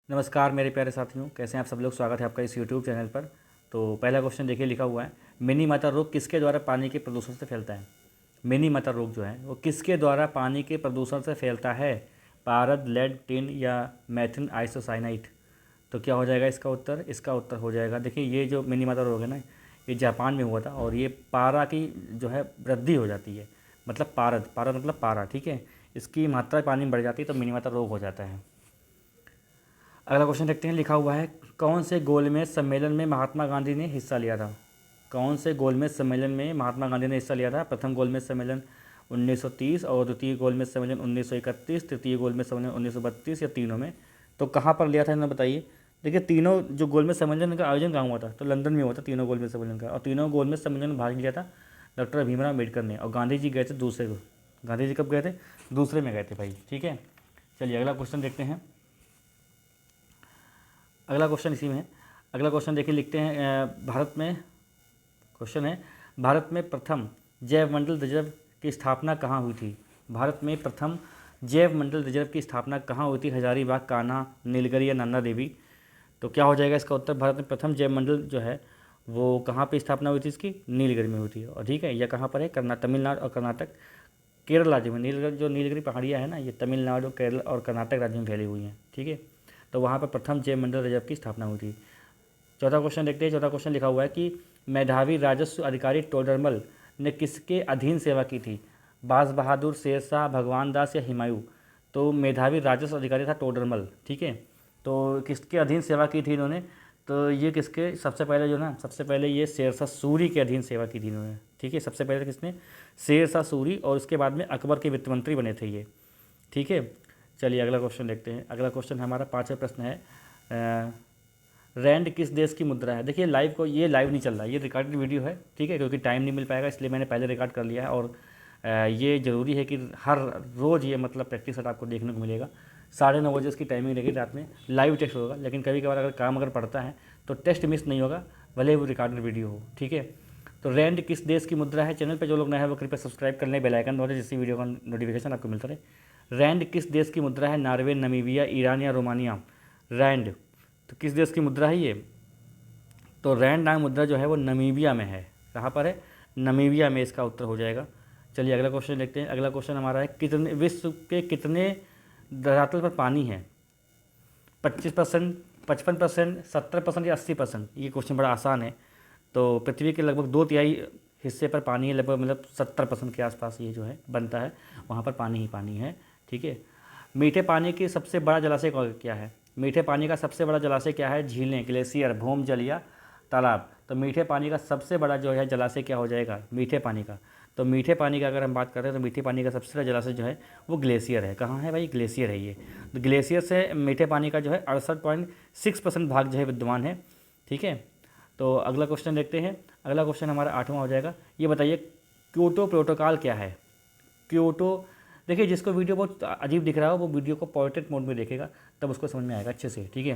नमस्कार मेरे प्यारे साथियों, कैसे हैं आप सब लोग। स्वागत है आपका इस यूट्यूब चैनल पर। तो पहला क्वेश्चन देखिए, लिखा हुआ है मिनी मटर रोग किसके द्वारा पानी के प्रदूषण से फैलता है। मिनी मटर रोग जो है वो किसके द्वारा पानी के प्रदूषण से फैलता है। पारद, लेड, टिन या मेथिल आइसोसाइनाइड। तो क्या हो जाएगा इसका उत्तर। इसका उत्तर हो जाएगा, देखिए ये जो मिनी मटर रोग है ना, ये जापान में हुआ था और ये पारा की जो है वृद्धि हो जाती है। मतलब पारद, पारद मतलब पारा, ठीक है। इसकी मात्रा पानी में बढ़ जाती है तो मिनी मटर रोग हो जाता है। अगला क्वेश्चन देखते हैं, लिखा हुआ है कौन से गोलमेज सम्मेलन में महात्मा गांधी ने हिस्सा लिया था। कौन से गोलमेज सम्मेलन में महात्मा गांधी ने हिस्सा लिया था। प्रथम गोलमेज सम्मेलन 1930 और द्वितीय गोलमेज सम्मेलन 1931, तृतीय गोलमेज सम्मेलन 1932 या तीनों में। तो कहाँ पर लिया था इन्होंने बताइए। देखिए तीनों जो गोलमेज सम्मेलन का आयोजन कहाँ हुआ था, तो लंदन में हुआ था तीनों गोलमेज सम्मेलन का। और तीनों गोलमेज सम्मेलन में भाग लिया था डॉक्टर भीमराव अम्बेडकर ने, और गांधी जी गए थे दूसरे को। गांधी जी कब गए थे, दूसरे में गए थे भाई, ठीक है। चलिए अगला क्वेश्चन देखते हैं। अगला क्वेश्चन इसी में है। अगला क्वेश्चन देखिए, लिखते हैं भारत में क्वेश्चन है भारत में प्रथम जैव मंडल रिजर्व की स्थापना कहाँ हुई थी। भारत में प्रथम जैव मंडल रिजर्व की स्थापना कहाँ हुई थी। हजारीबाग, कान्हा, नीलगिरी या नंदा देवी। तो क्या हो जाएगा इसका उत्तर। भारत में प्रथम जैव मंडल जो है वो कहाँ पे स्थापना हुई थी इसकी, नीलगिरी में हुई थी। और ठीक है, यह कहाँ पर है, तमिलनाडु और कर्नाटक, केरल राज्य में। नीलगिरी पहाड़ियाँ है ना, ये तमिलनाडु, केरल और कर्नाटक राज्य में फैली हुई हैं, ठीक है। तो वहाँ पर प्रथम जैव मंडल रिजर्व की स्थापना हुई थी। चौथा क्वेश्चन देखते हैं। चौथा क्वेश्चन लिखा हुआ है कि मेधावी राजस्व अधिकारी टोडरमल ने किसके अधीन सेवा की थी। बाज बहादुर, शेरशाह, भगवान दास या हुमायूं। तो मेधावी राजस्व अधिकारी था टोडरमल, ठीक है। तो किसके अधीन सेवा की थी इन्होंने, तो ये किसके, सबसे पहले जो ना, सबसे पहले ये शेरशाह सूरी के अधीन सेवा की थी इन्होंने, ठीक है। सबसे पहले किसने, शेरशाह सूरी, और उसके बाद में अकबर के वित्त मंत्री बने थे ये, ठीक है। चलिए अगला क्वेश्चन देखते हैं। अगला क्वेश्चन हमारा पाँचवा प्रश्न है, रैंड किस देश की मुद्रा है। देखिए ये लाइव नहीं चल रहा है, ये रिकॉर्डेड वीडियो है, ठीक है। क्योंकि टाइम नहीं मिल पाएगा इसलिए मैंने पहले रिकॉर्ड कर लिया है। और ये ज़रूरी है कि हर रोज़ ये मतलब प्रैक्टिस सेट आपको देखने को मिलेगा। 9:30 बजे इसकी टाइमिंग रहेगी, रात में लाइव टेस्ट होगा। लेकिन कभी कभार अगर काम पड़ता है तो टेस्ट मिस नहीं होगा, भले वो रिकॉर्डेड वीडियो हो, ठीक है। तो रैंड किस देश की मुद्रा है। चैनल पर जो लोग नए हैं वो कृपया सब्सक्राइब कर लें, बेल आइकन दबाएं जिससे वीडियो का नोटिफिकेशन आपको मिलता रहे। रैंड किस देश की मुद्रा है। नॉर्वे, नमीबिया, ईरान या रोमानिया। रैंड तो किस देश की मुद्रा है ये, तो रैंड नाम मुद्रा जो है वो नमीबिया में है। कहाँ पर है, नमीबिया में इसका उत्तर हो जाएगा। चलिए अगला क्वेश्चन देखते हैं। अगला क्वेश्चन हमारा है कितने विश्व के कितने धरातल पर पानी है। 25%, 55%, 70% या 80%। ये क्वेश्चन बड़ा आसान है। तो पृथ्वी के लगभग 2/3 हिस्से पर पानी है, लगभग मतलब 70% के आसपास ये जो है बनता है, वहाँ पर पानी ही पानी है, ठीक है। मीठे पानी की सबसे बड़ा जलाशय क्या है। मीठे पानी का सबसे बड़ा जलाशय क्या है। झीलें, ग्लेशियर, भौमजल या तालाब। तो मीठे पानी का सबसे बड़ा जो है जलाशय क्या हो जाएगा, मीठे पानी का। तो मीठे पानी का अगर हम बात करें तो मीठे पानी का सबसे बड़ा जलाशय जो है वो ग्लेशियर है। कहाँ है भाई, ग्लेशियर है ये। तो ग्लेशियर से मीठे पानी का जो है 68.6% भाग जो है विद्यमान है, ठीक है। तो अगला क्वेश्चन देखते हैं। अगला क्वेश्चन हमारा 8वां हो जाएगा। ये बताइए क्योटो प्रोटोकॉल क्या है। क्योटो, देखिए जिसको वीडियो बहुत अजीब दिख रहा हो वो वीडियो को पोर्ट्रेट मोड में देखेगा, तब उसको समझ में आएगा अच्छे से, ठीक है।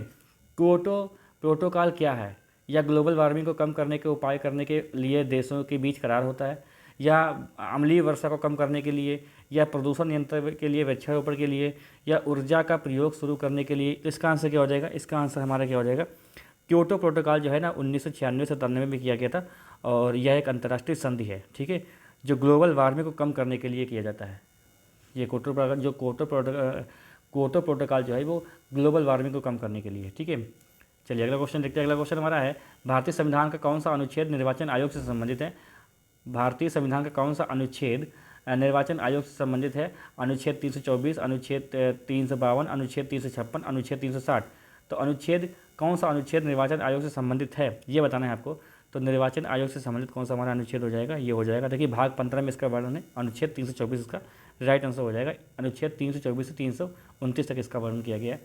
क्योटो प्रोटोकॉल क्या है। या ग्लोबल वार्मिंग को कम करने के उपाय करने के लिए देशों के बीच करार होता है, या अम्लीय वर्षा को कम करने के लिए, या प्रदूषण नियंत्रण के लिए, वृक्षारोपण के लिए, या ऊर्जा का प्रयोग शुरू करने के लिए। इसका आंसर क्या हो जाएगा, इसका आंसर हमारा क्या हो जाएगा। क्योटो प्रोटोकॉल जो है ना 1996 में किया गया था, और यह एक अंतर्राष्ट्रीय संधि है, ठीक है, जो ग्लोबल वार्मिंग को कम करने के लिए किया जाता है। ये क्योटो प्रोटोकॉल जो है वो ग्लोबल वार्मिंग को कम करने के लिए, ठीक है। चलिए अगला क्वेश्चन देखते हैं। अगला क्वेश्चन हमारा है भारतीय संविधान का कौन सा अनुच्छेद निर्वाचन आयोग से संबंधित है। भारतीय संविधान का कौन सा अनुच्छेद निर्वाचन आयोग से संबंधित है। अनुच्छेद 324, अनुच्छेद 352, अनुच्छेद 356, अनुच्छेद 360। तो अनुच्छेद कौन सा अनुच्छेद निर्वाचन आयोग से संबंधित है ये बताना है आपको। तो निर्वाचन आयोग से संबंधित कौन सा हमारा अनुच्छेद हो जाएगा, ये हो जाएगा। देखिए भाग 15 में इसका वर्णन है, अनुच्छेद 324 इसका राइट आंसर हो जाएगा। अनुच्छेद 324 से 329 तक इसका वर्णन किया गया है।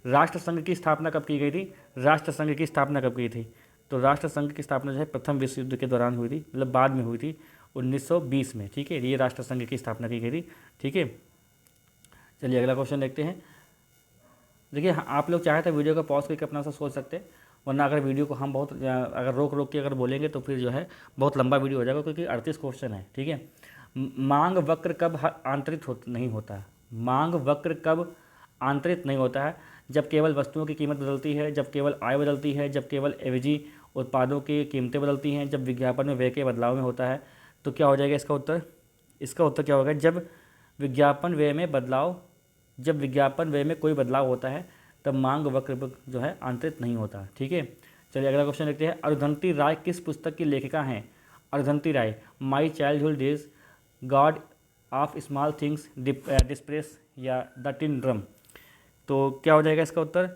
राष्ट्रसंघ की स्थापना कब की गई थी। राष्ट्रसंघ की स्थापना कब की थी। तो राष्ट्रसंघ की स्थापना जो है प्रथम विश्व युद्ध के दौरान हुई थी, मतलब बाद में हुई थी 1920 में, ठीक है। ये राष्ट्रसंघ की स्थापना की गई थी, ठीक है। चलिए अगला क्वेश्चन देखते हैं। देखिए आप लोग चाहे तो वीडियो को पॉज करके अपना सा सोच सकते हैं, वरना अगर वीडियो को हम बहुत अगर रोक रोक के अगर बोलेंगे तो फिर जो है बहुत लंबा वीडियो हो जाएगा, क्योंकि 38 क्वेश्चन है, ठीक है। मांग वक्र कब आंतरित नहीं होता है। मांग वक्र कब आंतरित नहीं होता है, जब केवल वस्तुओं की कीमत बदलती है, जब केवल आय बदलती है, जब केवल एवजी उत्पादों की कीमतें बदलती हैं, जब विज्ञापन में व्यय के बदलाव में होता है। तो क्या हो जाएगा इसका उत्तर? इसका उत्तर क्या होगा? जब विज्ञापन व्यय में बदलाव, जब विज्ञापन व्यय में कोई बदलाव होता है तब मांग वक्र जो है आंतरिक नहीं होता। ठीक है, चलिए अगला क्वेश्चन देखते हैं। अरुंधति राय किस पुस्तक की लेखिका हैं? Arundhati Roy, My Childhood Days, God of Small Things, डिस्प्रेस या द टिन ड्रम। तो क्या हो जाएगा इसका उत्तर?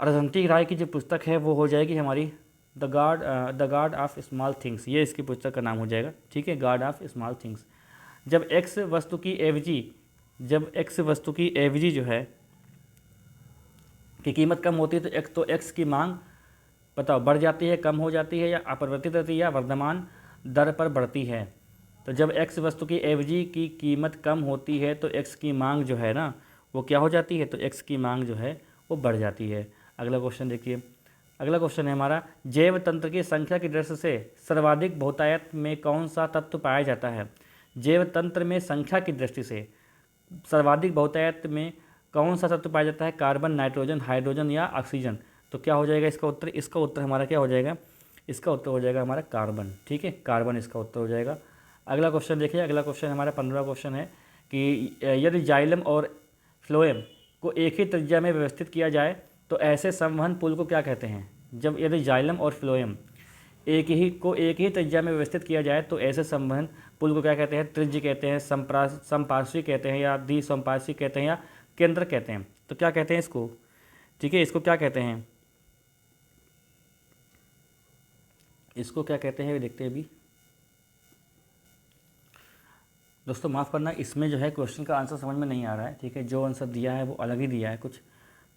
अरुंधति राय की जो पुस्तक है वो हो जाएगी हमारी the God of Small things, ये इसकी पुस्तक का नाम हो जाएगा। ठीक है, गॉड ऑफ स्मॉल थिंग्स। जब एक्स वस्तु की एवजी, जब एक्स वस्तु की एवजी जो है की कीमत कम होती है तो एक्स की मांग बताओ बढ़ जाती है, कम हो जाती है, या अपरिवर्तित रहती है, या वर्तमान दर पर बढ़ती है। तो जब एक्स वस्तु की एवजी की कीमत कम होती है तो एक्स की मांग जो है ना वो क्या हो जाती है? तो एक्स की मांग जो है वो बढ़ जाती है। अगला क्वेश्चन देखिए, अगला क्वेश्चन है हमारा, जैव तंत्र की संख्या की दृष्टि से सर्वाधिक बहुतायत में कौन सा तत्व पाया जाता है? जैव तंत्र में संख्या की दृष्टि से सर्वाधिक बहुतायत में कौन सा तत्व पाया जाता है? कार्बन, नाइट्रोजन, हाइड्रोजन या ऑक्सीजन। तो क्या हो जाएगा इसका उत्तर? इसका उत्तर हमारा क्या हो जाएगा? इसका उत्तर हो जाएगा हमारा कार्बन। ठीक है, कार्बन इसका उत्तर हो जाएगा। अगला क्वेश्चन देखिए, अगला क्वेश्चन हमारा 15वां क्वेश्चन है कि यदि जाइलम और फ्लोएम को एक ही त्रिज्या में व्यवस्थित किया जाए तो ऐसे संवहन पुल को क्या कहते हैं? जब यदि जाइलम और फ्लोएम एक ही त्रिज्या में व्यवस्थित किया जाए तो ऐसे संवहन पुल को क्या कहते हैं? त्रिज्य कहते हैं, समपार्श्विक कहते हैं, या द्विसमपार्श्विक कहते हैं, या केंद्र कहते हैं। तो क्या कहते हैं इसको? ठीक है, इसको क्या कहते हैं? इसको क्या कहते हैं देखते हैं अभी। दोस्तों माफ़ करना, इसमें जो है क्वेश्चन का आंसर समझ में नहीं आ रहा है। ठीक है, जो आंसर दिया है वो अलग ही दिया है कुछ,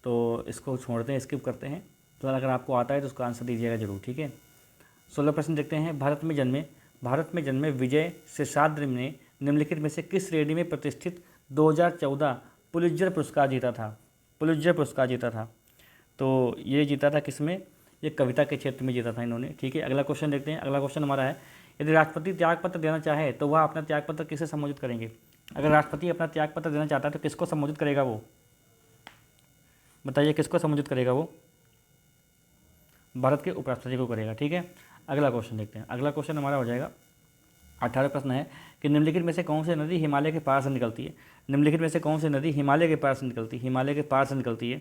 तो इसको छोड़ते हैं, स्किप करते हैं। तो अगर आपको आता है तो उसका आंसर दीजिएगा जरूर। ठीक है, 16 प्रश्न देखते हैं। भारत में जन्मे विजय शेषाद्रि ने निम्नलिखित में से किस श्रेणी में प्रतिष्ठित 2014 पुलित्जर पुरस्कार जीता था? पुलित्जर पुरस्कार जीता था। तो ये जीता था किस में? ये कविता के क्षेत्र में जीता था इन्होंने। ठीक है, अगला क्वेश्चन देखते हैं। अगला क्वेश्चन हमारा है, यदि राष्ट्रपति त्यागपत्र देना चाहे तो वह अपना त्यागपत्र किसे संबोधित करेंगे? अगर राष्ट्रपति अपना त्यागपत्र देना चाहता है तो किसको संबोधित करेगा वो? बताइए किसको संबोधित करेगा वो? भारत के उपराष्ट्रपति को करेगा। ठीक है, अगला क्वेश्चन देखते हैं। अगला क्वेश्चन हमारा हो जाएगा 18 प्रश्न है कि निम्नलिखित में से कौन सी नदी हिमालय के पार से निकलती है? निम्नलिखित में से कौन सी नदी हिमालय के पार से निकलती है? हिमालय के पार से निकलती है।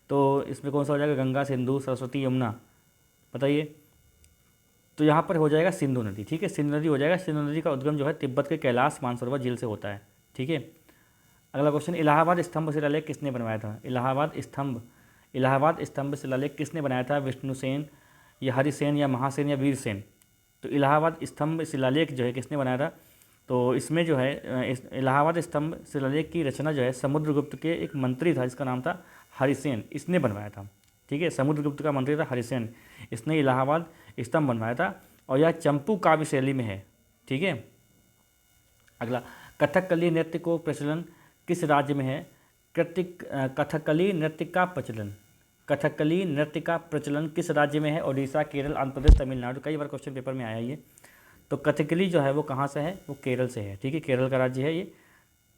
तो इसमें कौन सा हो जाएगा? गंगा, सिंधु, सरस्वती, यमुना। बताइए। तो यहाँ पर हो जाएगा सिंधु नदी। ठीक है, सिंधु नदी हो जाएगा। सिंधु नदी का उद्गम जो है तिब्बत के कैलाश मानसरोवर झील से होता है। ठीक है, अगला क्वेश्चन, इलाहाबाद स्तंभ शिलालेख किसने बनाया था? इलाहाबाद स्तंभ शिलालेख किसने बनाया था? विष्णुसेन या हरिसेन या महासेन या वीरसेन। तो इलाहाबाद स्तंभ शिलालेख जो है किसने बनाया था? तो इसमें जो है इलाहाबाद स्तंभ शिलालेख की रचना जो है समुद्रगुप्त के एक मंत्री था, इसका नाम था हरिसेन, इसने बनवाया था। ठीक है, समुद्रगुप्त का मंत्री था हरिसेन, इसने इलाहाबाद स्तंभ बनवाया था और यह चंपू काव्य शैली में है। ठीक है, अगला, कथकली नृत्य को प्रचलन किस राज्य में है? कथकली नृत्य का प्रचलन किस राज्य में है? ओडिशा, केरल, आंध्र प्रदेश, तमिलनाडु। कई बार क्वेश्चन पेपर में आया ये। तो कथकली जो है वो कहाँ से है? वो केरल से है। ठीक है, केरल का राज्य है ये,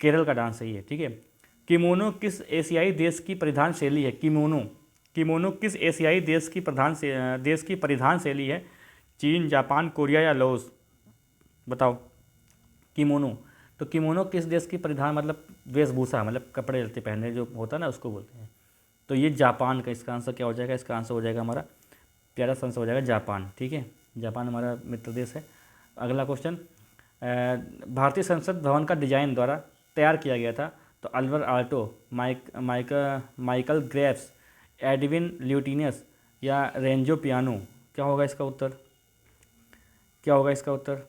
केरल का डांस है ये। ठीक है, किमोनो किस एशियाई देश की परिधान शैली है? किमोनो किस एशियाई देश की परिधान शैली है? चीन, जापान, कोरिया या लाओस। बताओ। किमोनो, तो किमोनो किस देश की परिधान मतलब वेशभूषा, मतलब कपड़े लत्ते पहनने जो होता है ना उसको बोलते हैं। तो ये जापान का इसका आंसर क्या हो जाएगा? इसका आंसर हो जाएगा हमारा प्यारा सा आंसर हो जाएगा जापान। ठीक है, जापान हमारा मित्र देश है। अगला क्वेश्चन, भारतीय संसद भवन का डिजाइन द्वारा तैयार किया गया था। तो Alwar Alto, Michael Graves, Edwin ल्यूटिनियस या रेंजो पियानो। क्या होगा इसका उत्तर?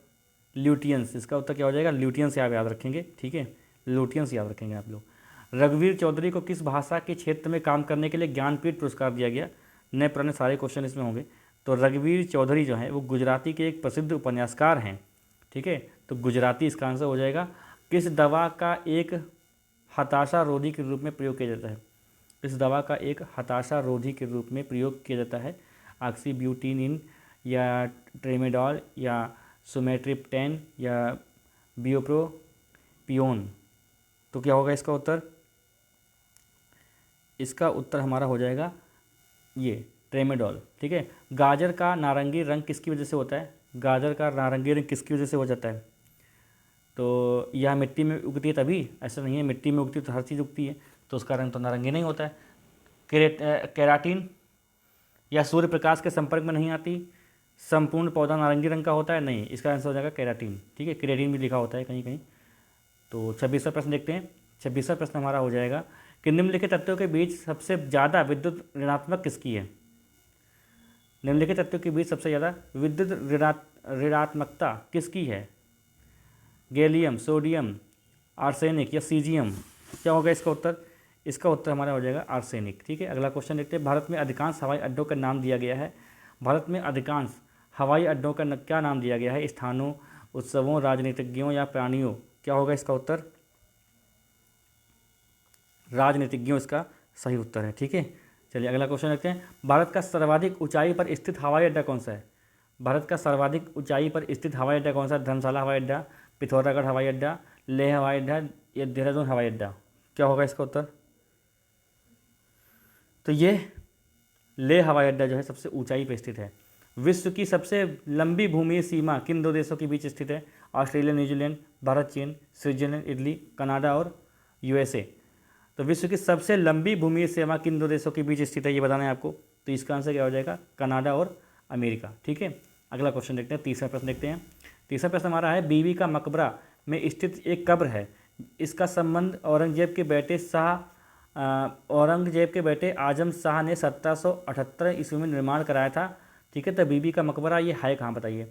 ल्यूटियंस। इसका उत्तर क्या हो जाएगा? ल्यूटियंस आप याद रखेंगे। ठीक है, ल्यूटियंस याद रखेंगे आप लोग। रघुवीर चौधरी को किस भाषा के क्षेत्र में काम करने के लिए ज्ञानपीठ पुरस्कार दिया गया? नए पुराने सारे क्वेश्चन इसमें होंगे। तो रघुवीर चौधरी जो है वो गुजराती के एक प्रसिद्ध उपन्यासकार हैं। ठीक है, तो गुजराती इसका आंसर हो जाएगा। किस दवा का एक हताशा रोधी के रूप में प्रयोग किया जाता है? इस दवा का एक हताशा रोधी के रूप में प्रयोग किया जाता है। ऑक्सीब्यूटिनिन या ट्रेमेडॉल या सुमेट्रिप्टेन या बियोप्रोपियोन। तो क्या होगा इसका उत्तर? इसका उत्तर हमारा हो जाएगा ये ट्रेमेडोल। ठीक है। गाजर का नारंगी रंग किसकी वजह से होता है? गाजर का नारंगी रंग किसकी वजह से हो जाता है? तो यह मिट्टी में उगती है तभी, ऐसा नहीं है मिट्टी में उगती तो हर चीज़ उगती है, तो उसका रंग तो नारंगी नहीं होता है। केराटिन या सूर्य प्रकाश के संपर्क में नहीं आती, संपूर्ण पौधा नारंगी रंग का होता है, नहीं, इसका आंसर हो जाएगा केराटिन। ठीक है, केराटिन भी लिखा होता है कहीं कहीं। तो 26वां प्रश्न देखते हैं। 26वां प्रश्न हमारा हो जाएगा कि निम्नलिखित तत्वों के बीच सबसे ज़्यादा विद्युत ऋणात्मक किसकी है? निम्नलिखित तत्वों के बीच सबसे ज़्यादा विद्युत ऋणात्मकता किसकी है? गैलियम, सोडियम, आर्सेनिक या सीजियम? क्या होगा इसका उत्तर? इसका उत्तर हमारा हो जाएगा आर्सेनिक। ठीक है। अगला क्वेश्चन देखते हैं। भारत में अधिकांश हवाई अड्डों का नाम दिया गया है। भारत में अधिकांश हवाई अड्डों का क्या नाम दिया गया है? स्थानों, उत्सवों, राजनीतिज्ञों या प्राणियों? क्या होगा इसका उत्तर? राजनीतिज्ञों इसका सही उत्तर है। ठीक है। चलिए अगला क्वेश्चन देखते हैं। भारत का सर्वाधिक ऊंचाई पर स्थित हवाई अड्डा कौन सा है? भारत का सर्वाधिक ऊंचाई पर स्थित हवाई अड्डा कौन सा है? धर्मशाला हवाई अड्डा, पिथौरागढ़ हवाई अड्डा, लेह हवाई अड्डा या देहरादून हवाई अड्डा? क्या होगा इसका उत्तर? तो ये लेह हवाई अड्डा जो है सबसे ऊंचाई पर स्थित है। विश्व की सबसे लंबी भूमि सीमा किन दो देशों के बीच स्थित है? ऑस्ट्रेलिया, न्यूजीलैंड, भारत, चीन, स्विट्जरलैंड, इटली, कनाडा और यूएसए। तो विश्व की सबसे लंबी भूमि सीमा किन दो देशों के बीच स्थित है, ये बताना है आपको। तो इसका आंसर क्या हो जाएगा? कनाडा और अमेरिका। ठीक है। अगला क्वेश्चन देखते हैं। तीसरा प्रश्न देखते हैं। तीसरा प्रश्न हमारा है, बीबी का मकबरा में स्थित एक कब्र है, इसका संबंध औरंगजेब के बेटे आजम शाह ने 1778 ईस्वी में निर्माण कराया था। ठीक है। तो बीबी का मकबरा ये है कहाँ बताइए?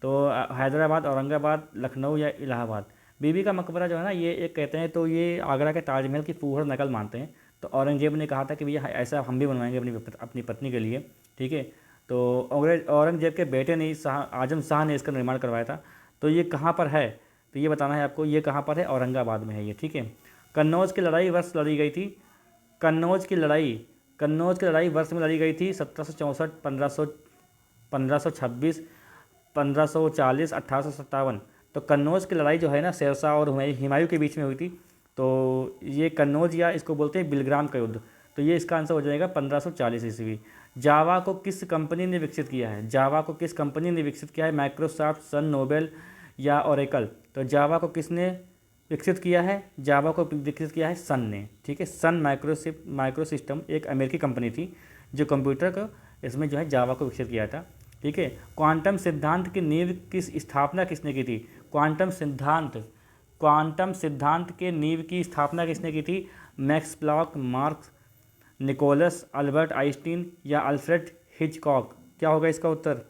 तो हैदराबाद, औरंगाबाद, लखनऊ या इलाहाबाद? बीबी का मकबरा जो है ना, ये एक कहते हैं तो ये आगरा के ताजमहल की फूहड़ नकल मानते हैं। तो औरंगजेब ने कहा था कि भैया ऐसा हम भी बनवाएंगे अपनी पत्नी के लिए। ठीक है। तो औरंगजेब के बेटे ने आजम शाह ने इसका निर्माण करवाया था। तो ये कहाँ पर है? तो ये बताना है आपको, ये कहाँ पर है? औरंगाबाद में है ये। ठीक है। कन्नौज की लड़ाई वर्ष लड़ी गई थी? कन्नौज की लड़ाई वर्ष में लड़ी गई थी 1764, 1526, 1540, 1857। तो कन्नौज की लड़ाई जो है ना, शेरशाह और हुमायूं के बीच में हुई थी। तो ये कन्नौज या इसको बोलते हैं बिलग्राम का युद्ध। तो ये इसका आंसर हो जाएगा 1540 ईस्वी। जावा को किस कंपनी ने विकसित किया है? जावा को किस कंपनी ने विकसित किया है? माइक्रोसॉफ्ट, सन, नोबेल या ओरेकल? तो जावा को किसने विकसित किया है? जावा को विकसित किया है सन ने। ठीक है। सन माइक्रोसिस्टम एक अमेरिकी कंपनी थी जो कंप्यूटर को इसमें जो है जावा को विकसित किया था। ठीक है। क्वांटम सिद्धांत की नींव स्थापना किसने की थी? क्वांटम सिद्धांत के नींव की स्थापना किसने की थी? Max Planck, Marx, Nicholas, Albert Einstein या अल्फ्रेड हिचकॉक? क्या होगा इसका उत्तर?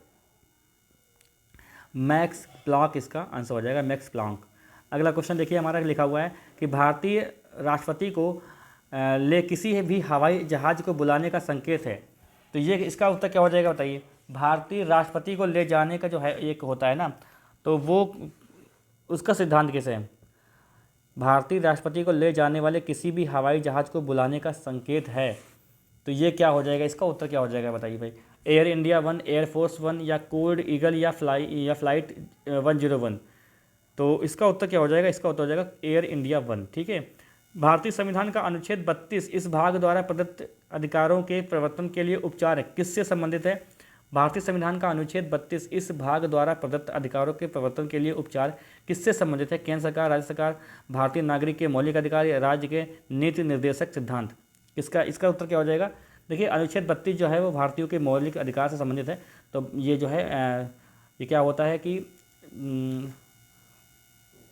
मैक्स प्लॉक इसका आंसर हो जाएगा, मैक्स प्लॉन्क। अगला क्वेश्चन देखिए हमारा लिखा हुआ है कि भारतीय राष्ट्रपति को ले किसी भी हवाई जहाज़ को बुलाने का संकेत है। तो ये इसका उत्तर क्या हो जाएगा बताइए? भारतीय राष्ट्रपति को ले जाने का जो है एक होता है ना, तो वो उसका सिद्धांत कैसे है? भारतीय राष्ट्रपति को ले जाने वाले किसी भी हवाई जहाज़ को बुलाने का संकेत है। तो ये क्या हो जाएगा? इसका उत्तर क्या हो जाएगा बताइए भाई? एयर इंडिया 1, एयरफोर्स 1 या कोल्ड ईगल या फ्लाइट 101? तो इसका उत्तर क्या हो जाएगा? इसका उत्तर हो जाएगा एयर इंडिया 1। ठीक है। भारतीय संविधान का अनुच्छेद 32 इस भाग द्वारा प्रदत्त अधिकारों के प्रवर्तन के लिए उपचार किससे संबंधित है? भारतीय संविधान का अनुच्छेद 32 इस भाग द्वारा प्रदत्त अधिकारों के प्रवर्तन के लिए उपचार किससे संबंधित है? केंद्र सरकार, राज्य सरकार, भारतीय नागरिक के मौलिक अधिकार या राज्य के नीति निर्देशक सिद्धांत? इसका उत्तर क्या हो जाएगा? देखिए अनुच्छेद 32 जो है वो भारतीयों के मौलिक अधिकार से संबंधित है। तो ये जो है ये क्या होता है कि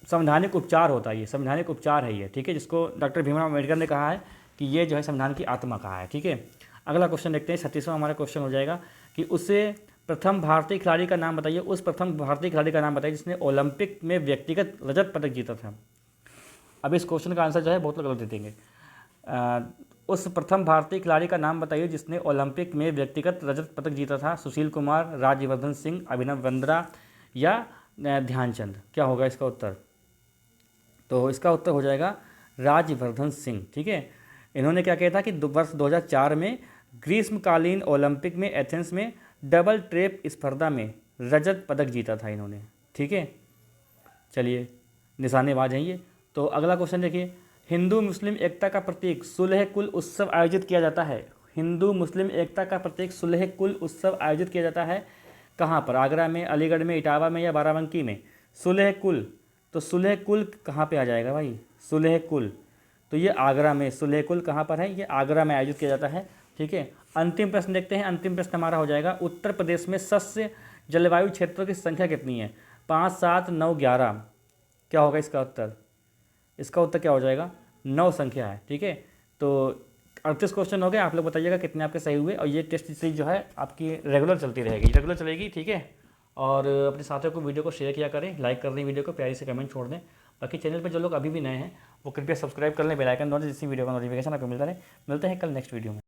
संवैधानिक उपचार होता है, ये संवैधानिक उपचार है ये। ठीक है। जिसको डॉक्टर भीमराव अम्बेडकर ने कहा है कि ये जो है संविधान की आत्मा कहा है। ठीक है। अगला क्वेश्चन देखते हैं। 36वां हमारा क्वेश्चन हो जाएगा कि उसे प्रथम भारतीय खिलाड़ी का नाम बताइए। उस प्रथम भारतीय खिलाड़ी का नाम बताइए जिसने ओलंपिक में व्यक्तिगत रजत पदक जीता था। अब इस क्वेश्चन का आंसर जो है बहुत लोग गलत दे देंगे। उस प्रथम भारतीय खिलाड़ी का नाम बताइए जिसने ओलंपिक में व्यक्तिगत रजत पदक जीता था। सुशील कुमार, राज्यवर्धन सिंह, अभिनव बिंद्रा या ध्यानचंद? क्या होगा इसका उत्तर? तो इसका उत्तर हो जाएगा राज्यवर्धन सिंह। ठीक है। इन्होंने क्या किया था कि वर्ष 2004 में ग्रीष्मकालीन ओलंपिक में एथेंस में डबल ट्रैप स्पर्धा में रजत पदक जीता था इन्होंने। ठीक है। चलिए निशानेबाज हैं ये। तो अगला क्वेश्चन देखिए हिंदू मुस्लिम एकता का प्रतीक सुलह कुल उत्सव आयोजित किया जाता है। हिंदू मुस्लिम एकता का प्रतीक सुलह कुल उत्सव आयोजित किया जाता है कहाँ पर? आगरा में, अलीगढ़ में, इटावा में या बाराबंकी में? सुलह कुल, तो सुलह कुल कहाँ पे आ जाएगा भाई? सुलह कुल, तो ये आगरा में। सुलह कुल कहाँ पर है? ये आगरा में आयोजित किया जाता है। ठीक है, अंतिम प्रश्न देखते हैं। अंतिम प्रश्न हमारा हो जाएगा, उत्तर प्रदेश में सस्य जलवायु क्षेत्रों की संख्या कितनी है? 5, 7, 9, 11। क्या होगा इसका उत्तर? इसका उत्तर क्या हो जाएगा? 9 संख्या है। ठीक है, तो 38 क्वेश्चन हो गए। आप लोग बताइएगा कितने आपके सही हुए। और ये टेस्ट सीरीज जो है आपकी रेगुलर चलती रहेगी, रेगुलर चलेगी। ठीक है, और अपने साथियों को वीडियो को शेयर किया करें, लाइक कर दें वीडियो को, प्यारी से कमेंट छोड़ दें। बाकी चैनल पर जो लोग अभी भी नए हैं वो कृपया सब्सक्राइब कर लें, बेल आइकन दबाएं, जिससे वीडियो का नोटिफिकेशन आपको मिलता रहे। मिलते हैं कल नेक्स्ट वीडियो में।